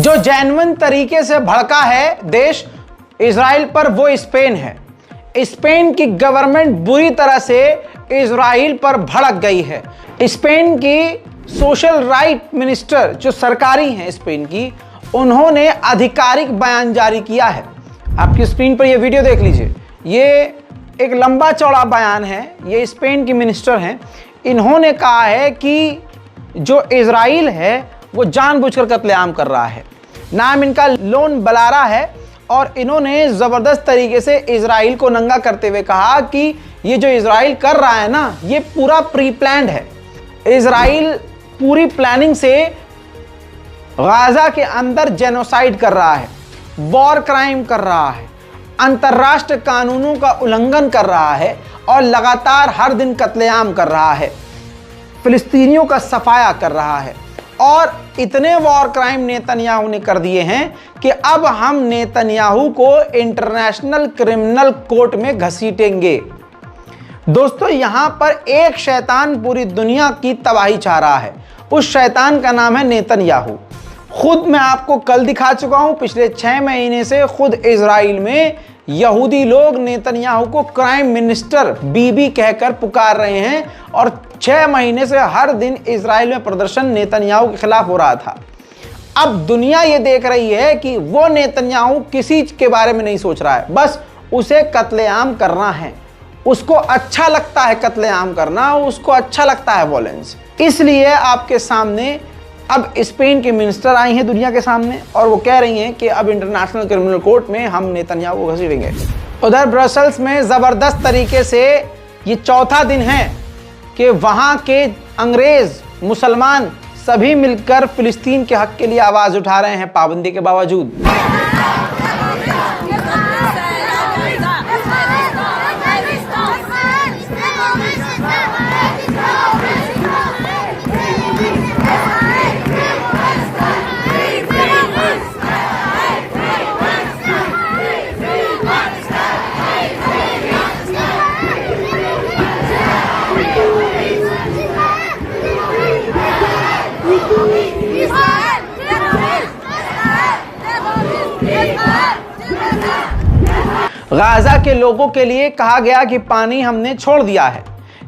जो जेन्युइन तरीके से भड़का है देश इजराइल पर वो स्पेन है। स्पेन की गवर्नमेंट बुरी तरह से इजराइल पर भड़क गई है। स्पेन की सोशल राइट मिनिस्टर जो सरकारी हैं स्पेन की, उन्होंने आधिकारिक बयान जारी किया है। आपकी स्क्रीन पर ये वीडियो देख लीजिए। ये एक लंबा चौड़ा बयान है। ये स्पेन की मिनिस्टर हैं। इन्होंने कहा है कि जो इजराइल है वो जानबूझकर कत्लेआम कर रहा है। नाम इनका लोन बलारा है और इन्होंने ज़बरदस्त तरीके से इजराइल को नंगा करते हुए कहा कि ये जो इजराइल कर रहा है ना, ये पूरा प्री प्लान्ड है। इजराइल पूरी प्लानिंग से गाजा के अंदर जेनोसाइड कर रहा है, वॉर क्राइम कर रहा है, अंतर्राष्ट्रीय कानूनों का उल्लंघन कर रहा है और लगातार हर दिन कत्लेआम कर रहा है, फिलिस्तीनियों का सफाया कर रहा है। और इतने वॉर क्राइम नेतन्याहू ने कर दिए हैं कि अब हम नेतन्याहू को इंटरनेशनल क्रिमिनल कोर्ट में घसीटेंगे। दोस्तों, यहां पर एक शैतान पूरी दुनिया की तबाही चाह रहा है। उस शैतान का नाम है नेतन्याहू। खुद मैं आपको कल दिखा चुका हूं, पिछले 6 महीने से खुद इजराइल में यहूदी लोग नेतन्याहू को क्राइम मिनिस्टर बीबी कहकर पुकार रहे हैं और 6 महीने से हर दिन इजराइल में प्रदर्शन नेतन्याहू के खिलाफ हो रहा था। अब दुनिया ये देख रही है कि वो नेतन्याहू किसी के बारे में नहीं सोच रहा है, बस उसे कत्लेआम करना है। उसको अच्छा लगता है कत्लेआम करना, उसको अच्छा लगता है वॉयलेंस। इसलिए आपके सामने अब स्पेन के मिनिस्टर आई हैं दुनिया के सामने और वो कह रही हैं कि अब इंटरनेशनल क्रिमिनल कोर्ट में हम नेतन्याहू को घसीटेंगे। उधर ब्रसल्स में ज़बरदस्त तरीके से ये चौथा दिन है कि वहाँ के अंग्रेज मुसलमान सभी मिलकर फिलिस्तीन के हक के लिए आवाज़ उठा रहे हैं पाबंदी के बावजूद। गाजा के लोगों के लिए कहा गया कि पानी हमने छोड़ दिया है,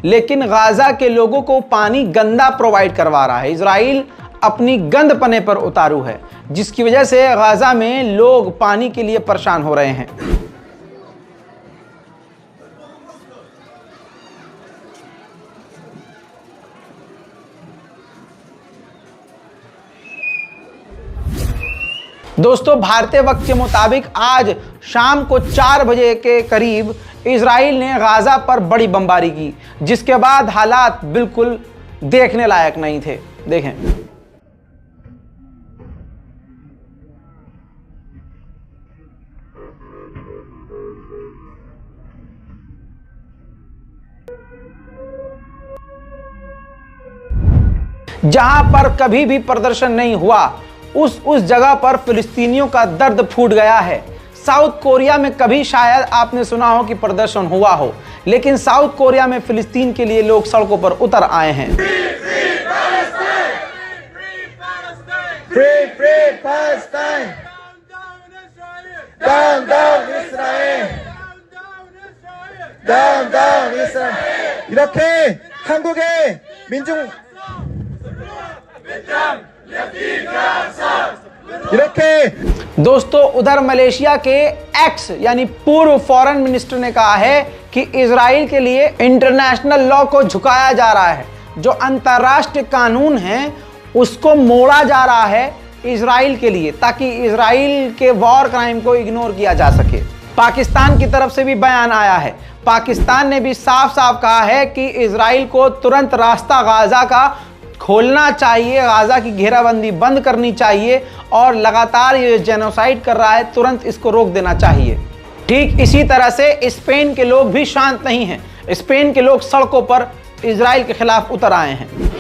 लेकिन गाजा के लोगों को पानी गंदा प्रोवाइड करवा रहा है। इजराइल अपनी गंद पने पर उतारू है, जिसकी वजह से गाजा में लोग पानी के लिए परेशान हो रहे हैं। दोस्तों, भारतीय वक्त के मुताबिक आज शाम को 4 बजे के करीब इजराइल ने गाजा पर बड़ी बमबारी की, जिसके बाद हालात बिल्कुल देखने लायक नहीं थे। देखें, जहां पर कभी भी प्रदर्शन नहीं हुआ उस जगह पर फिलिस्तीनियों का दर्द फूट गया है। साउथ कोरिया में कभी शायद आपने सुना हो कि प्रदर्शन हुआ हो, लेकिन साउथ कोरिया में फिलिस्तीन के लिए लोग सड़कों पर उतर आए हैं। 이렇게 한국의 민중 दोस्तों, उधर मलेशिया के एक्स यानी पूर्व फॉरेन मिनिस्टर ने कहा है कि इजराइल के लिए इंटरनेशनल लॉ को झुकाया जा रहा है। जो अंतर्राष्ट्रीय कानून है उसको मोड़ा जा रहा है इजराइल के लिए, ताकि इजराइल के वॉर क्राइम को इग्नोर किया जा सके। पाकिस्तान की तरफ से भी बयान आया है। पाकिस्तान ने भी साफ साफ कहा है कि इजराइल को तुरंत रास्ता गाजा का खोलना चाहिए, गाजा की घेराबंदी बंद करनी चाहिए और लगातार ये जेनोसाइड कर रहा है, तुरंत इसको रोक देना चाहिए। ठीक इसी तरह से स्पेन के लोग भी शांत नहीं हैं। स्पेन के लोग सड़कों पर इजराइल के खिलाफ उतर आए हैं।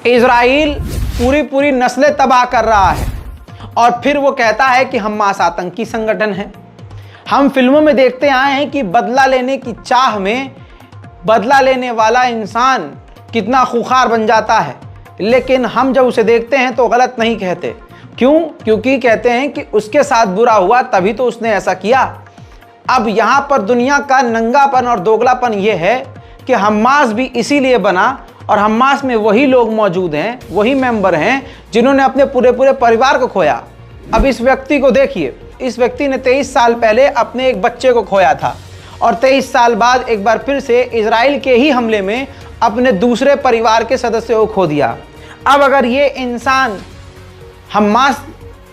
इजराइल पूरी पूरी नस्लें तबाह कर रहा है और फिर वो कहता है कि हमास आतंकी संगठन है। हम फिल्मों में देखते आए हैं कि बदला लेने की चाह में बदला लेने वाला इंसान कितना खूंखार बन जाता है, लेकिन हम जब उसे देखते हैं तो गलत नहीं कहते। क्यों? क्योंकि कहते हैं कि उसके साथ बुरा हुआ तभी तो उसने ऐसा किया। अब यहाँ पर दुनिया का नंगापन और दोगलापन यह है कि हमास भी इसीलिए बना और हमास में वही लोग मौजूद हैं, वही मेंबर हैं जिन्होंने अपने पूरे पूरे परिवार को खोया। अब इस व्यक्ति को देखिए, इस व्यक्ति ने 23 साल पहले अपने एक बच्चे को खोया था और 23 साल बाद एक बार फिर से इजराइल के ही हमले में अपने दूसरे परिवार के सदस्यों को खो दिया। अब अगर ये इंसान हमास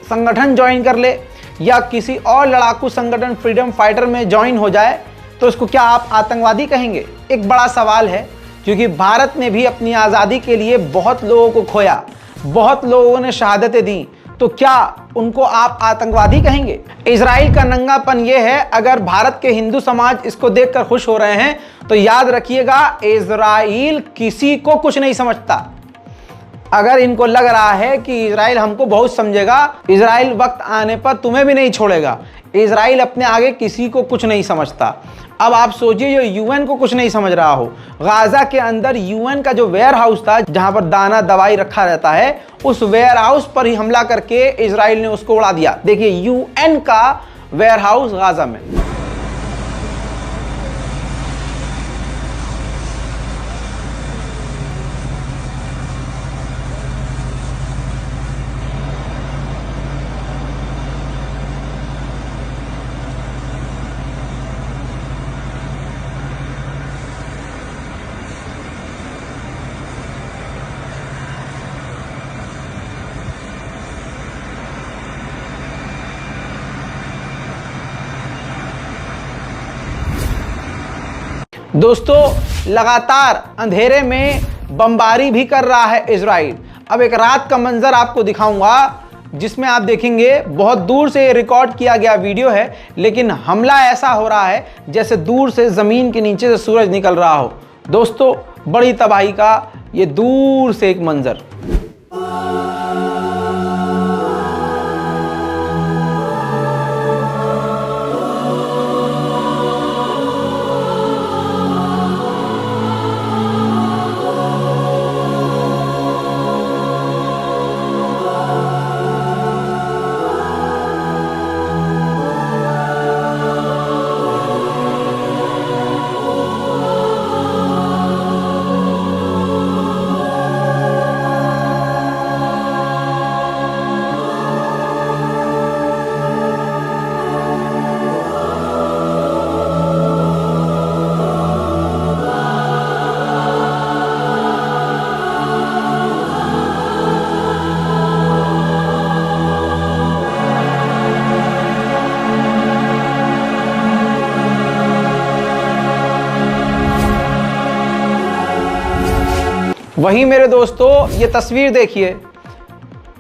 संगठन ज्वाइन कर ले या किसी और लड़ाकू संगठन फ्रीडम फाइटर में ज्वाइन हो जाए तो इसको क्या आप आतंकवादी कहेंगे? एक बड़ा सवाल है, क्योंकि भारत ने भी अपनी आज़ादी के लिए बहुत लोगों को खोया, बहुत लोगों ने शहादतें दी, तो क्या उनको आप आतंकवादी कहेंगे? इजराइल का नंगापन यह है, अगर भारत के हिंदू समाज इसको देखकर खुश हो रहे हैं तो याद रखिएगा, इजराइल किसी को कुछ नहीं समझता। अगर इनको लग रहा है कि इजराइल हमको बहुत समझेगा, इजराइल वक्त आने पर तुम्हें भी नहीं छोड़ेगा। इजराइल अपने आगे किसी को कुछ नहीं समझता। अब आप सोचिए, जो यूएन को कुछ नहीं समझ रहा हो, गाजा के अंदर यूएन का जो वेयर हाउस था जहां पर दाना दवाई रखा रहता है, उस वेयर हाउस पर ही हमला करके इजराइल ने उसको उड़ा दिया। देखिए, यूएन का वेयर हाउस गाजा में। दोस्तों, लगातार अंधेरे में बमबारी भी कर रहा है इजराइल। अब एक रात का मंजर आपको दिखाऊंगा जिसमें आप देखेंगे, बहुत दूर से रिकॉर्ड किया गया वीडियो है, लेकिन हमला ऐसा हो रहा है जैसे दूर से जमीन के नीचे से सूरज निकल रहा हो। दोस्तों, बड़ी तबाही का ये दूर से एक मंजर। वहीं मेरे दोस्तों, ये तस्वीर देखिए,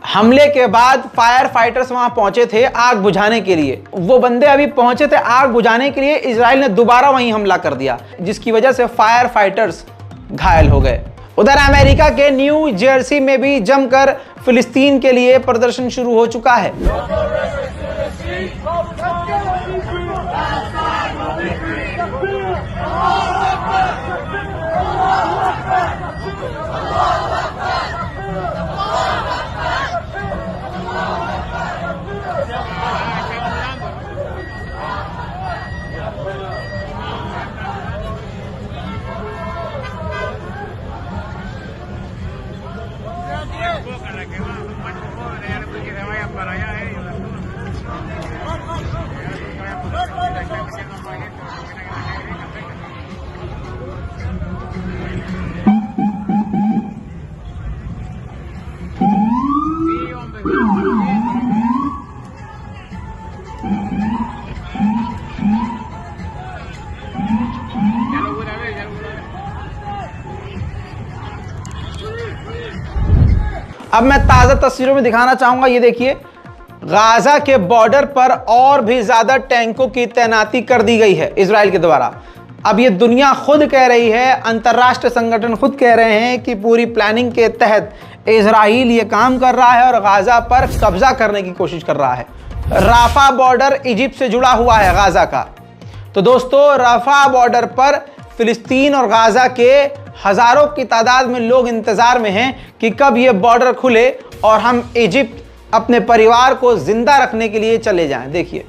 हमले के बाद फायर फाइटर्स वहां पहुंचे थे आग बुझाने के लिए। वो बंदे अभी पहुंचे थे आग बुझाने के लिए, इजराइल ने दोबारा वहीं हमला कर दिया, जिसकी वजह से फायर फाइटर्स घायल हो गए। उधर अमेरिका के न्यू जर्सी में भी जमकर फिलिस्तीन के लिए प्रदर्शन शुरू हो चुका है। अब मैं ताज़ा तस्वीरों में दिखाना चाहूंगा, ये देखिए, गाजा के बॉर्डर पर और भी ज्यादा टैंकों की तैनाती कर दी गई है इजराइल के द्वारा। अब ये दुनिया खुद कह रही है, अंतर्राष्ट्रीय संगठन खुद कह रहे हैं कि पूरी प्लानिंग के तहत इजराइल ये काम कर रहा है और गाजा पर कब्जा करने की कोशिश कर रहा है। राफा बॉर्डर इजिप्ट से जुड़ा हुआ है गाजा का। तो दोस्तों, राफा बॉर्डर पर फिलिस्तीन और गाजा के हजारों की तादाद में लोग इंतजार में हैं कि कब ये बॉर्डर खुले और हम इजिप्ट अपने परिवार को जिंदा रखने के लिए चले जाएं। देखिए,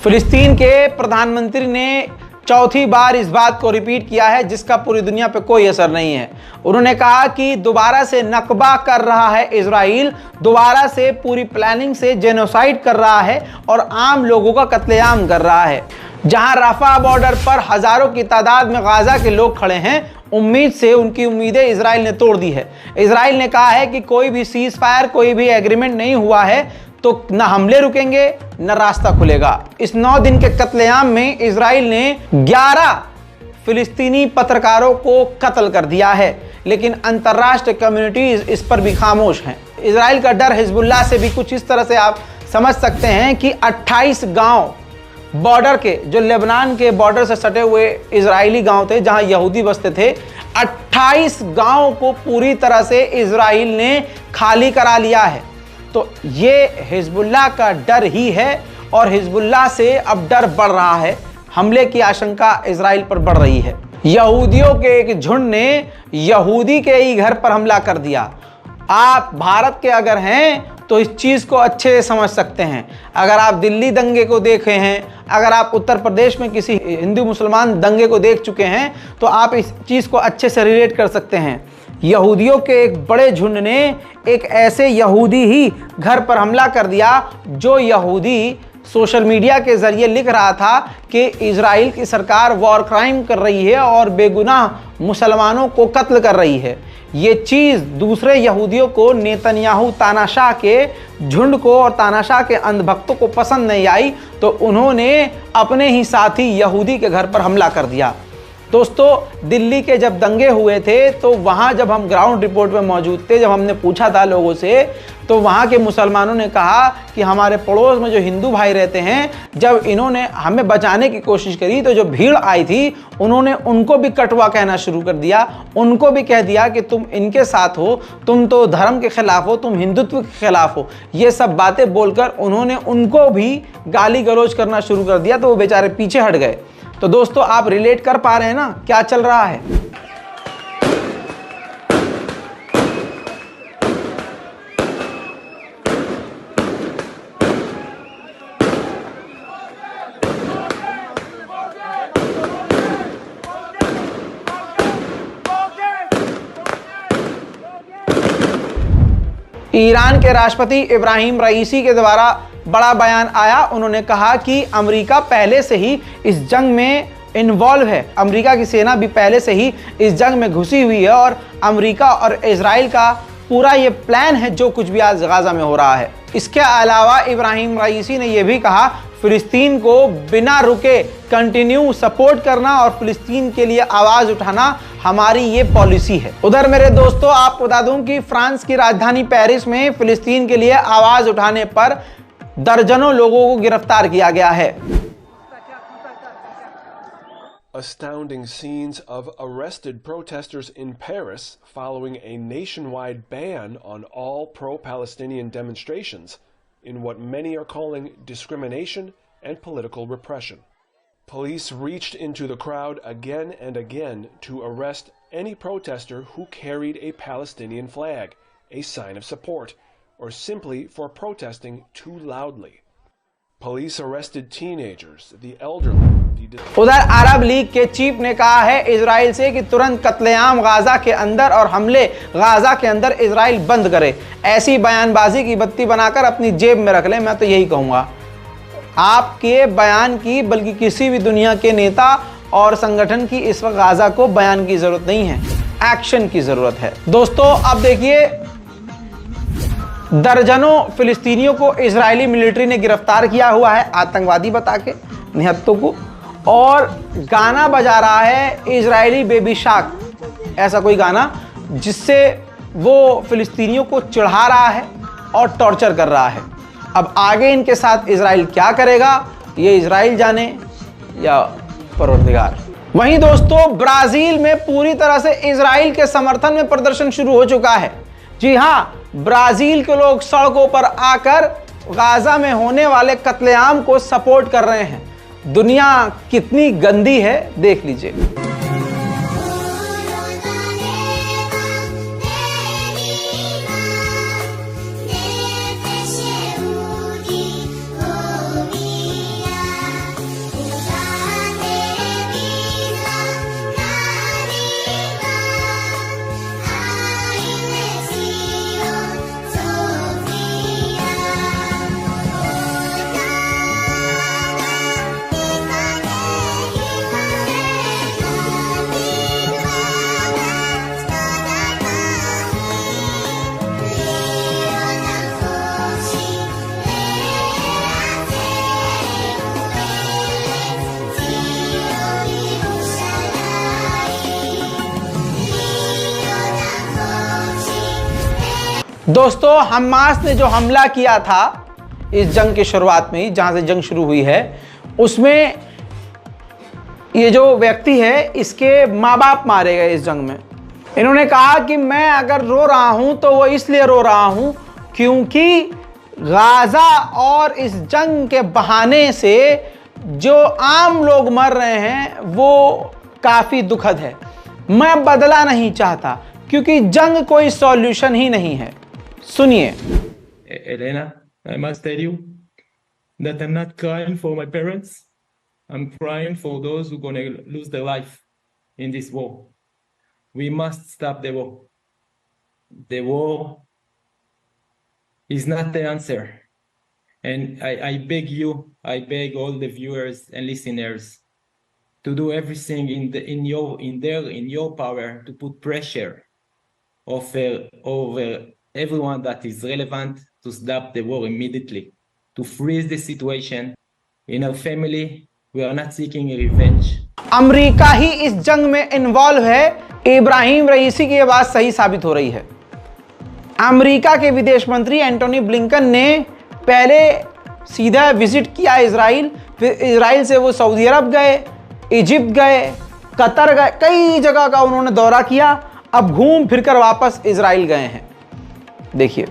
फिलिस्तीन के प्रधानमंत्री ने चौथी बार इस बात को रिपीट किया है जिसका पूरी दुनिया पे कोई असर नहीं है। उन्होंने कहा कि दोबारा से नकबा कर रहा है इजराइल, दोबारा से पूरी प्लानिंग से जेनोसाइड कर रहा है और आम लोगों का कत्लेआम कर रहा है। जहां राफा बॉर्डर पर हजारों की तादाद में गाजा के लोग खड़े हैं, उम्मीद से उनकी उम्मीदें इजराइल ने तोड़ दी है। इजराइल ने कहा है कि कोई भी सीज फायर, कोई भी एग्रीमेंट नहीं हुआ है तो न हमले रुकेंगे न रास्ता खुलेगा। इस 9 दिन के कत्लेआम में इजराइल ने 11 फिलिस्तीनी पत्रकारों को कत्ल कर दिया है, लेकिन अंतर्राष्ट्रीय कम्युनिटीज इस पर भी खामोश हैं। इजराइल का डर हिजबुल्लाह से भी कुछ इस तरह से आप समझ सकते हैं कि 28 गांव बॉर्डर के, जो लेबनान के बॉर्डर से सटे हुए इजरायली गांव थे जहां यहूदी बसते थे, 28 गांव को पूरी तरह से इजराइल ने खाली करा लिया है। तो ये हिजबुल्लाह का डर ही है और हिजबुल्लाह से अब डर बढ़ रहा है। हमले की आशंका इजराइल पर बढ़ रही है। यहूदियों के एक झुंड ने यहूदी के ही घर पर हमला कर दिया। आप भारत के अगर हैं तो इस चीज़ को अच्छे से समझ सकते हैं। अगर आप दिल्ली दंगे को देखे हैं, अगर आप उत्तर प्रदेश में किसी हिंदू मुसलमान दंगे को देख चुके हैं, तो आप इस चीज़ को अच्छे से रिलेट कर सकते हैं। यहूदियों के एक बड़े झुंड ने एक ऐसे यहूदी ही घर पर हमला कर दिया जो यहूदी सोशल मीडिया के जरिए लिख रहा था कि इजराइल की सरकार वॉर क्राइम कर रही है और बेगुनाह मुसलमानों को कत्ल कर रही है। ये चीज़ दूसरे यहूदियों को, नेतन्याहू तानाशाह के झुंड को और तानाशाह के अंधभक्तों को पसंद नहीं आई, तो उन्होंने अपने ही साथी यहूदी के घर पर हमला कर दिया। दोस्तों, दिल्ली के जब दंगे हुए थे तो वहाँ जब हम ग्राउंड रिपोर्ट में मौजूद थे, जब हमने पूछा था लोगों से, तो वहाँ के मुसलमानों ने कहा कि हमारे पड़ोस में जो हिंदू भाई रहते हैं, जब इन्होंने हमें बचाने की कोशिश करी तो जो भीड़ आई थी उन्होंने उनको भी कटवा कहना शुरू कर दिया। उनको भी कह दिया कि तुम इनके साथ हो, तुम तो धर्म के खिलाफ हो, तुम हिंदुत्व के खिलाफ हो। ये सब बातें बोलकर उन्होंने उनको भी गाली गलौज करना शुरू कर दिया, तो वो बेचारे पीछे हट गए। तो दोस्तों, आप रिलेट कर पा रहे हैं ना क्या चल रहा है। ईरान के राष्ट्रपति इब्राहिम रईसी के द्वारा बड़ा बयान आया। उन्होंने कहा कि अमेरिका पहले से ही इस जंग में इन्वॉल्व है, अमेरिका की सेना भी पहले से ही इस जंग में घुसी हुई है और अमेरिका और इजराइल का पूरा ये प्लान है जो कुछ भी आज गाजा में हो रहा है। इसके अलावा इब्राहिम रईसी ने यह भी कहा, फिलिस्तीन को बिना रुके कंटिन्यू सपोर्ट करना और फिलिस्तीन के लिए आवाज उठाना हमारी ये पॉलिसी है। उधर मेरे दोस्तों, आपको बता दूं कि फ्रांस की राजधानी पेरिस में फिलिस्तीन के लिए आवाज उठाने पर दर्जनों लोगों को गिरफ्तार किया गया है। Astounding scenes of arrested protesters in Paris following a nationwide ban on all pro-Palestinian demonstrations in what many are calling discrimination and political repression. Police reached into the crowd again and again to arrest any protester who carried a Palestinian flag, a sign of support, or simply for protesting too loudly. Police arrested teenagers, the elderly. उधर अरब league के chief ने कहा है Israel से कि तुरंत कत्लेआम Gaza के अंदर और हमले गाजा के अंदर इजराइल बंद करे। ऐसी बयानबाजी की बत्ती बनाकर अपनी जेब में रख ले। मैं तो यही कहूँगा, आपके बयान की बल्कि किसी भी दुनिया के नेता और संगठन की इस वक्त गाजा को बयान की जरूरत नहीं है, एक्शन की जरूरत है। दोस्तों, अब देखिए दर्जनों फिलिस्तीनियों को इजरायली मिलिट्री ने गिरफ्तार किया हुआ है आतंकवादी बता के, निहत्तों को, और गाना बजा रहा है इजरायली बेबी शार्क, ऐसा कोई गाना जिससे वो फिलिस्तीनियों को चिढ़ा रहा है और टॉर्चर कर रहा है। अब आगे इनके साथ इजराइल क्या करेगा ये इजराइल जाने या परवरदिगार। वहीं दोस्तों ब्राजील में पूरी तरह से इजराइल के समर्थन में प्रदर्शन शुरू हो चुका है। जी हां, ब्राजील के लोग सड़कों पर आकर गाजा में होने वाले कत्लेआम को सपोर्ट कर रहे हैं। दुनिया कितनी गंदी है देख लीजिए। दोस्तों हमास ने जो हमला किया था इस जंग की शुरुआत में ही, जहां से जंग शुरू हुई है, उसमें ये जो व्यक्ति है इसके माँ बाप मारे गए इस जंग में। इन्होंने कहा कि मैं अगर रो रहा हूं तो वो इसलिए रो रहा हूं क्योंकि गाजा और इस जंग के बहाने से जो आम लोग मर रहे हैं वो काफी दुखद है। मैं बदला नहीं चाहता क्योंकि जंग कोई सॉल्यूशन ही नहीं है। सुनिए। Elena, I must tell you that I'm not crying for my parents. I'm crying for those who are going to lose their life in this war. We must stop the war. The war is not the answer. And I beg you, I beg all the viewers and listeners to do everything in your power to put pressure over everyone that is relevant to stop the war immediately, to freeze the situation. In our family, we are not seeking revenge. America ही इस जंग में involve है। इब्राहिम रईसी की ये बात सही साबित हो रही है। अमेरिका के विदेश मंत्री एंटोनी ब्लिंकन ने पहले सीधा विजिट किया इजराइल, फिर इजराइल से वो सऊदी अरब गए, इजिप्ट गए, कतर गए, कई जगह का उन्होंने दौरा किया। अब घूम फिरकर वापस इजराइल गए हैं। देखिए।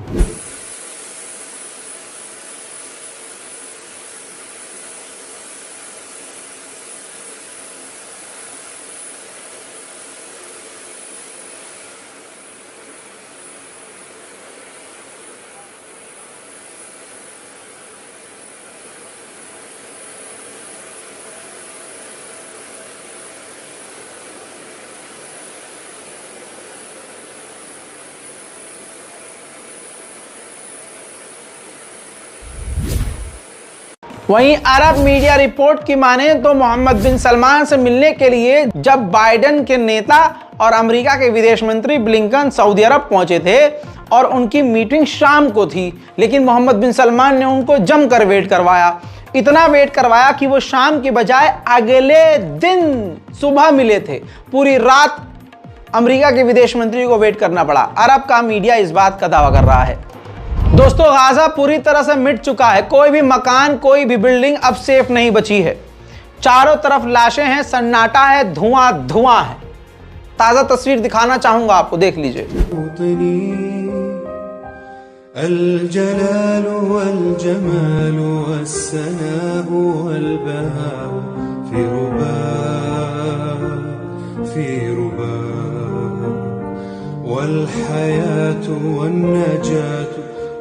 वहीं अरब मीडिया रिपोर्ट की माने तो मोहम्मद बिन सलमान से मिलने के लिए जब बाइडेन के नेता और अमेरिका के विदेश मंत्री ब्लिंकन सऊदी अरब पहुंचे थे और उनकी मीटिंग शाम को थी, लेकिन मोहम्मद बिन सलमान ने उनको जमकर वेट करवाया। इतना वेट करवाया कि वो शाम के बजाय अगले दिन सुबह मिले थे। पूरी रात अमेरिका के विदेश मंत्री को वेट करना पड़ा। अरब का मीडिया इस बात का दावा कर रहा है। दोस्तों गाजा पूरी तरह से मिट चुका है। कोई भी मकान, कोई भी बिल्डिंग अब सेफ नहीं बची है। चारों तरफ लाशें हैं, सन्नाटा है, धुआं धुआं है। ताजा तस्वीर दिखाना चाहूंगा आपको, देख लीजिए।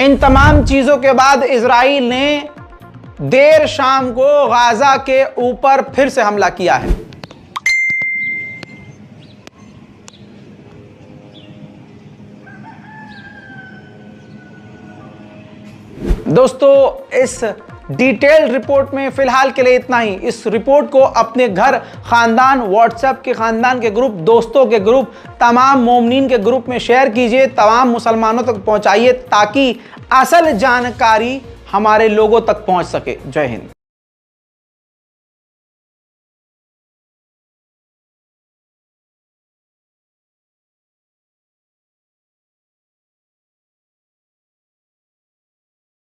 इन तमाम चीजों के बाद इजराइल ने देर शाम को गाजा के ऊपर फिर से हमला किया है। दोस्तों, इस डिटेल्ड रिपोर्ट में फिलहाल के लिए इतना ही। इस रिपोर्ट को अपने घर, खानदान, व्हाट्सएप के खानदान के ग्रुप, दोस्तों के ग्रुप, तमाम मोमिनीन के ग्रुप में शेयर कीजिए, तमाम मुसलमानों तक पहुंचाइए ताकि असल जानकारी हमारे लोगों तक पहुंच सके। जय हिंद।